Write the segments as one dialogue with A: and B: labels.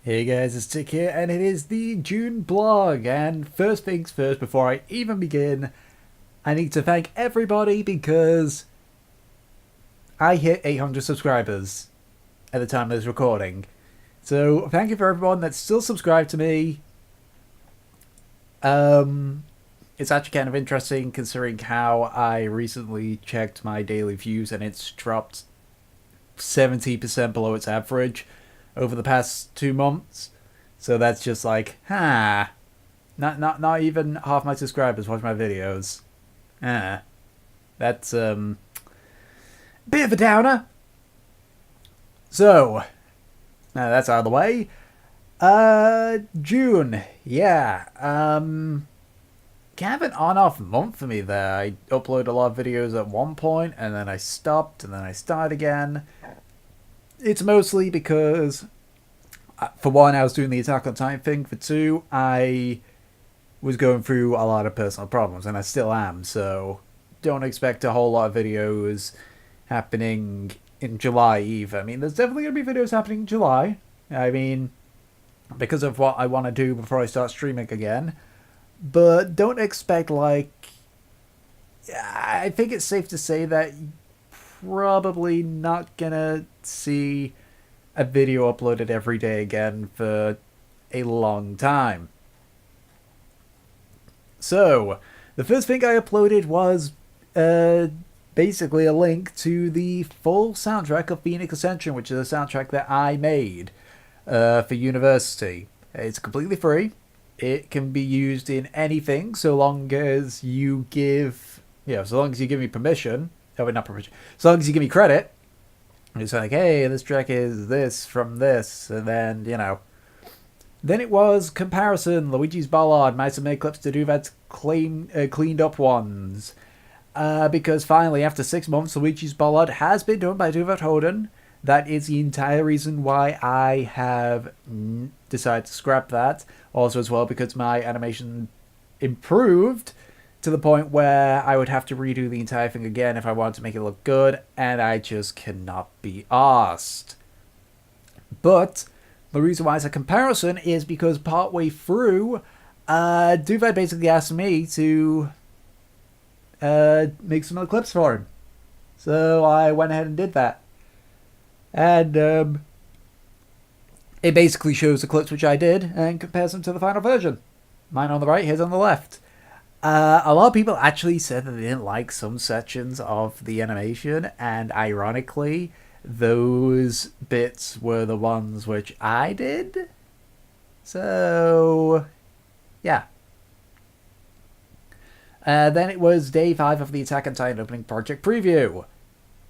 A: Hey guys, it's Tick here, and it is the June blog. And first things first, before I even begin, I need to thank everybody because I hit 800 subscribers at the time of this recording. So thank you for everyone that's still subscribed to me. It's actually kind of interesting considering how I recently checked my daily views and it's dropped 70% below its average over the past 2 months. So that's just like, not even half my subscribers watch my videos. That's bit of a downer. So now that's out of the way. June, yeah. Kind of an on-off month for me there. I uploaded a lot of videos at one point, and then I stopped, and then I started again. It's mostly because, for one, I was doing the Attack on Titan thing. For two, I was going through a lot of personal problems, and I still am. So don't expect a whole lot of videos happening in July either. I mean, there's definitely going to be videos happening in July. I mean, because of what I want to do before I start streaming again. But don't expect, like... I think it's safe to say that probably not gonna see a video uploaded every day again for a long time. So, the first thing I uploaded was basically a link to the full soundtrack of Phoenix Ascension, which is a soundtrack that I made for university. It's completely free. It can be used in anything so long as you give, so long as you give me permission. Oh, not permission. So long as you give me credit. It's like, hey, this track is this from this, and then, Then it was comparison, Luigi's Ballad, might have made clips to do that cleaned up ones. Because finally, after 6 months, Luigi's Ballad has been done by Duvat Hoden. That is the entire reason why I have decided to scrap that. Also as well because my animation improved to the point where I would have to redo the entire thing again if I wanted to make it look good, and I just cannot be asked. But the reason why it's a comparison is because partway through, Duvet basically asked me to make some of the clips for him. So I went ahead and did that. And it basically shows the clips which I did and compares them to the final version. Mine on the right, his on the left. A lot of people actually said that they didn't like some sections of the animation, and ironically, those bits were the ones which I did. So, yeah. Then it was day 5 of the Attack on Titan opening project preview.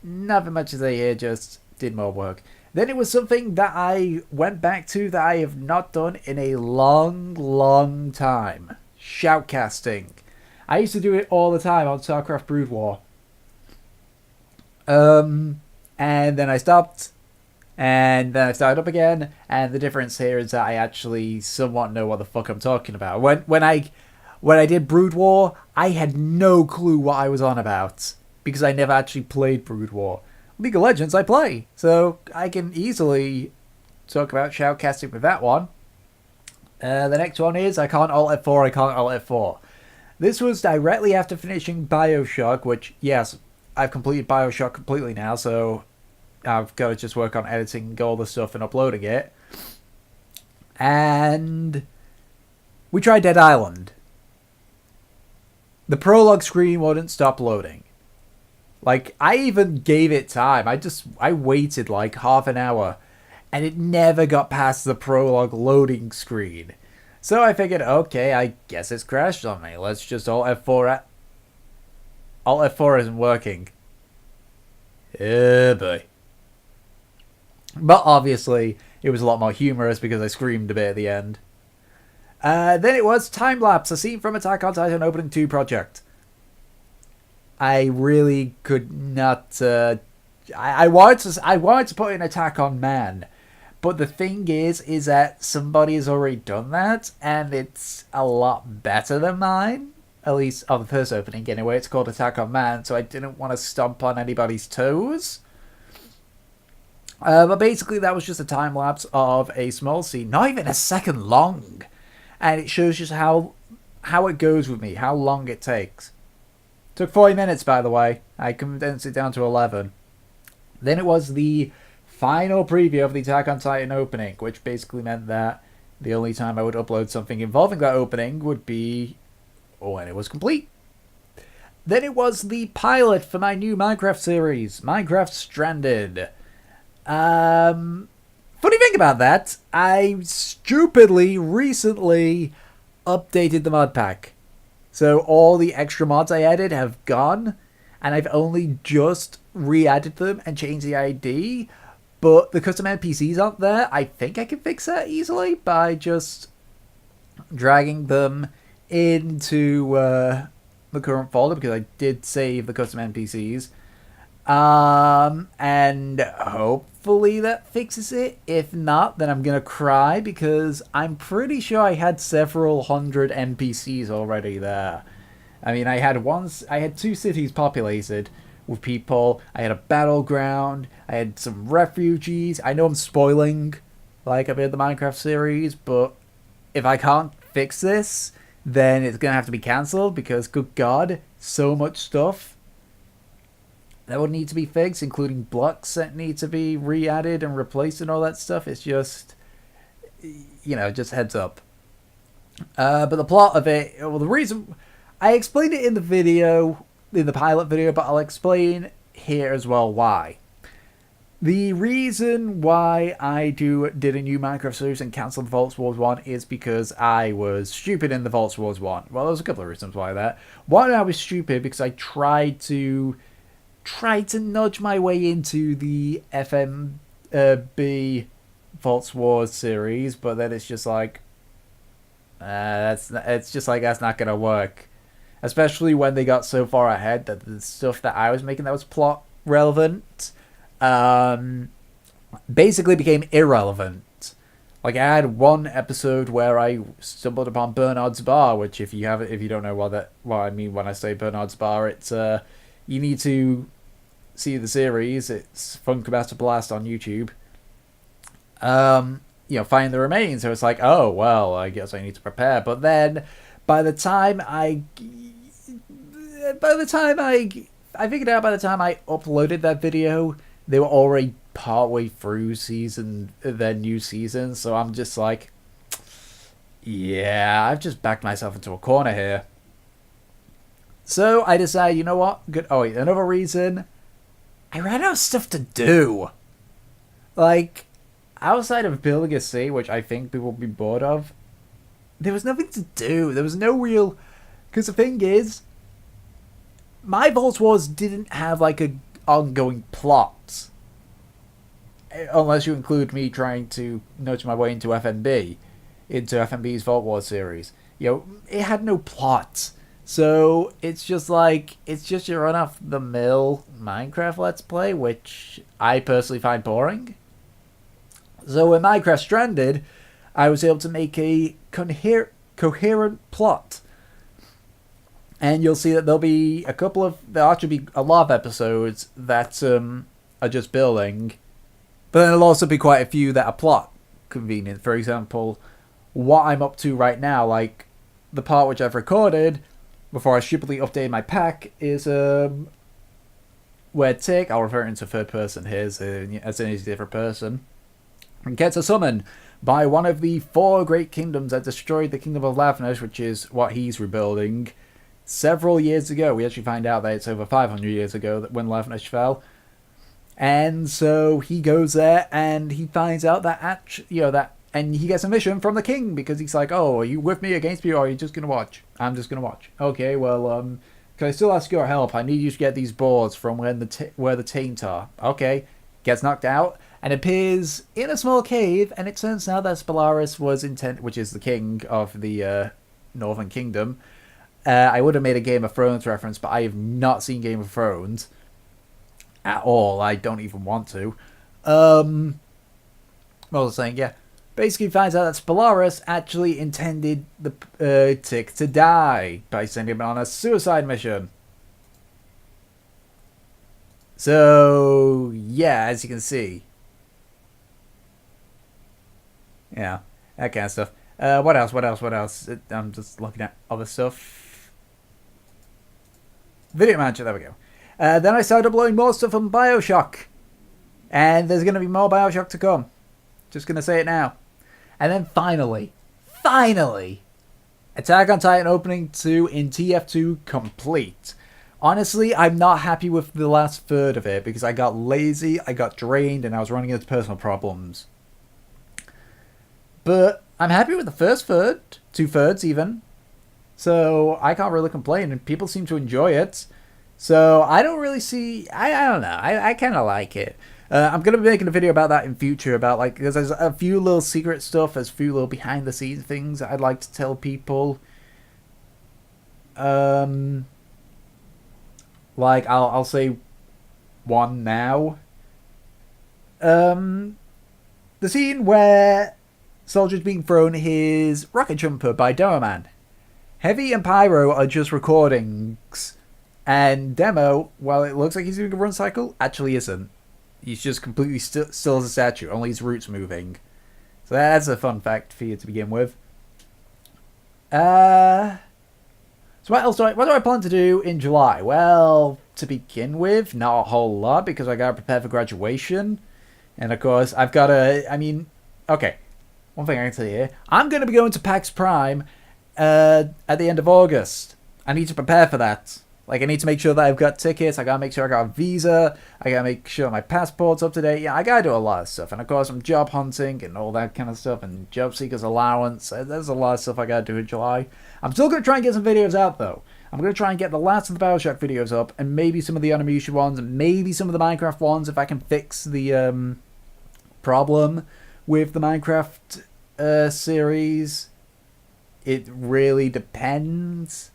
A: Nothing much to say here, just did more work. Then it was something that I went back to that I have not done in a long time. Shoutcasting. I used to do it all the time on StarCraft Brood War. And then I stopped. And then I started up again. And the difference here is that I actually somewhat know what the fuck I'm talking about. When I did Brood War, I had no clue what I was on about. Because I never actually played Brood War. League of Legends I play, so I can easily talk about shoutcasting with that one. The next one is I can't Alt F4, I can't Alt F4. This was directly after finishing Bioshock, which, yes, I've completed Bioshock completely now, so I've got to just work on editing all the stuff and uploading it. And we tried Dead Island. The prologue screen wouldn't stop loading. Like, I even gave it time. I waited like half an hour, and it never got past the prologue loading screen. So I figured, okay, I guess it's crashed on me. Let's just Alt F4. Alt F4 isn't working. Boy. But obviously, it was a lot more humorous because I screamed a bit at the end. Then it was Time Lapse, a scene from Attack on Titan Opening 2 project. I really could not. I wanted to put an Attack on Man, but the thing is that somebody has already done that, and it's a lot better than mine. At least on the first opening, anyway. It's called Attack on Man, so I didn't want to stomp on anybody's toes. But basically, that was just a time lapse of a small scene, not even a second long, and it shows just how it goes with me, how long it takes. Took 40 minutes, by the way. I condensed it down to 11. Then it was the final preview of the Attack on Titan opening, which basically meant that the only time I would upload something involving that opening would be when it was complete. Then it was the pilot for my new Minecraft series, Minecraft Stranded. Funny thing about that, I stupidly recently updated the mod pack. So all the extra mods I added have gone, and I've only just re-added them and changed the ID. But the custom NPCs aren't there. I think I can fix that easily by just dragging them into the current folder, because I did save the custom NPCs. And hopefully that fixes it. If not, then I'm gonna cry, because I'm pretty sure I had several hundred NPCs already there. I mean, I had 2 cities populated with people. I had a battleground. I had some refugees. I know I'm spoiling like a bit of the Minecraft series, but if I can't fix this, then it's gonna have to be cancelled, because good God, so much stuff that would need to be fixed, including blocks that need to be re-added and replaced and all that stuff. It's just, just heads up. But the plot of it, well, the reason I explained it in the pilot video, but I'll explain here as well why. The reason why I did a new Minecraft series and cancelled Vaults Wars 1 is because I was stupid in the Vaults Wars 1. Well, there's a couple of reasons why that. One, I was stupid because I tried to nudge my way into the FMB Vaults Wars series, but then it's just like, that's not gonna work. Especially when they got so far ahead that the stuff that I was making that was plot relevant, basically became irrelevant. Like, I had one episode where I stumbled upon Bernard's Bar, which if you don't know what I mean when I say Bernard's Bar, it's you need to see the series. It's Funkabuster Blast on YouTube. Find the remains. So it's like, oh well, I guess I need to prepare. But then, by the time I figured out by the time I uploaded that video, they were already partway through their new season. So I'm just like, yeah, I've just backed myself into a corner here. So I decided, you know what? Good. Oh wait, another reason. I ran out of stuff to do. Like, outside of building a city, which I think people will be bored of, there was nothing to do. There was no real... Because the thing is, my Vault Wars didn't have, like, a ongoing plot. Unless you include me trying to nudge my way into FMB's Vault Wars series. It had no plot. So it's just your run-off-the-mill Minecraft Let's Play, which I personally find boring. So when Minecraft Stranded, I was able to make a coherent plot. And you'll see that there'll actually be a lot of episodes that are just building. But then there'll also be quite a few that are plot convenient. For example, what I'm up to right now, like the part which I've recorded before I stupidly updated my pack, is where Tick, I'll refer into third person here as in he's a different person, gets a summon by one of the 4 great kingdoms that destroyed the kingdom of Lavnish, which is what he's rebuilding, several years ago. We actually find out that it's over 500 years ago that when Lavnish fell. And so he goes there and he finds out and he gets a mission from the king, because he's like, oh, are you with me, against me, or are you just going to watch? I'm just going to watch. Okay, well, can I still ask your help? I need you to get these boards from where the taint are. Okay. Gets knocked out and appears in a small cave, and it turns out that Stellaris which is the king of the Northern Kingdom. I would have made a Game of Thrones reference, but I have not seen Game of Thrones at all. I don't even want to. What was I saying? Yeah. Basically finds out that Stellaris actually intended the Tick to die by sending him on a suicide mission. So, yeah, as you can see, Yeah, that kind of stuff. What else? What else? What else? I'm just looking at other stuff. Video Manager, there we go. Then I started uploading more stuff on Bioshock. And there's going to be more Bioshock to come. Just going to say it now. And then finally, Attack on Titan Opening 2 in TF2 complete. Honestly, I'm not happy with the last third of it because I got lazy, I got drained, and I was running into personal problems. But I'm happy with the first third, 2/3 even. So I can't really complain, and people seem to enjoy it. So I don't really see, I don't know, I kind of like it. I'm going to be making a video about that in future, about like, because there's a few little secret stuff, there's a few little behind the scenes things I'd like to tell people. Like, I'll say one now. The scene where Soldier's being thrown his rocket jumper by Demoman. Heavy and Pyro are just recordings, and Demo, while it looks like he's doing a run cycle, actually isn't. He's just completely still as a statue, only his roots moving. So that's a fun fact for you to begin with. So what else what do I plan to do in July? Well, to begin with, not a whole lot, because I gotta prepare for graduation. And of course, I've gotta, okay. One thing I can tell you here. I'm gonna be going to PAX Prime at the end of August. I need to prepare for that. Like, I need to make sure that I've got tickets, I gotta make sure I got a visa, I gotta make sure my passport's up to date. Yeah, I gotta do a lot of stuff. And of course, I'm job hunting and all that kind of stuff, and job seekers allowance. There's a lot of stuff I gotta do in July. I'm still gonna try and get some videos out, though. I'm gonna try and get the last of the Bioshock videos up, and maybe some of the Animation ones, and maybe some of the Minecraft ones, if I can fix the problem with the Minecraft series. It really depends.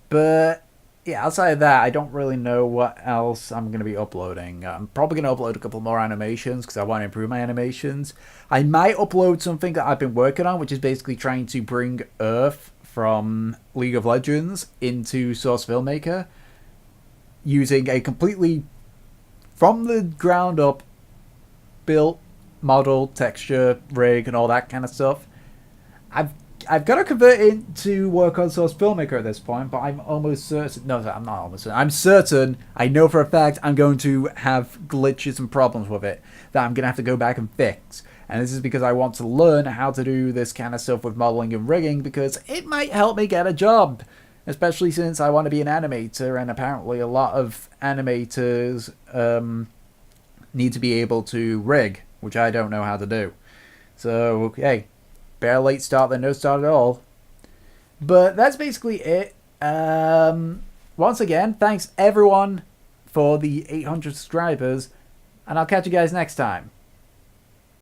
A: But yeah, outside of that, I don't really know what else I'm going to be uploading. I'm probably going to upload a couple more animations because I want to improve my animations. I might upload something that I've been working on, which is basically trying to bring Earth from League of Legends into Source Filmmaker using a completely from the ground up built model, texture, rig, and all that kind of stuff. I've got to convert it to work on Source Filmmaker at this point, but I'm almost certain... No, I'm not almost certain. I'm certain, I know for a fact, I'm going to have glitches and problems with it that I'm going to have to go back and fix. And this is because I want to learn how to do this kind of stuff with modeling and rigging, because it might help me get a job. Especially since I want to be an animator, and apparently a lot of animators need to be able to rig, which I don't know how to do. So, hey... better late start than no start at all. But that's basically it. Once again, thanks everyone for the 800 subscribers, and I'll catch you guys next time.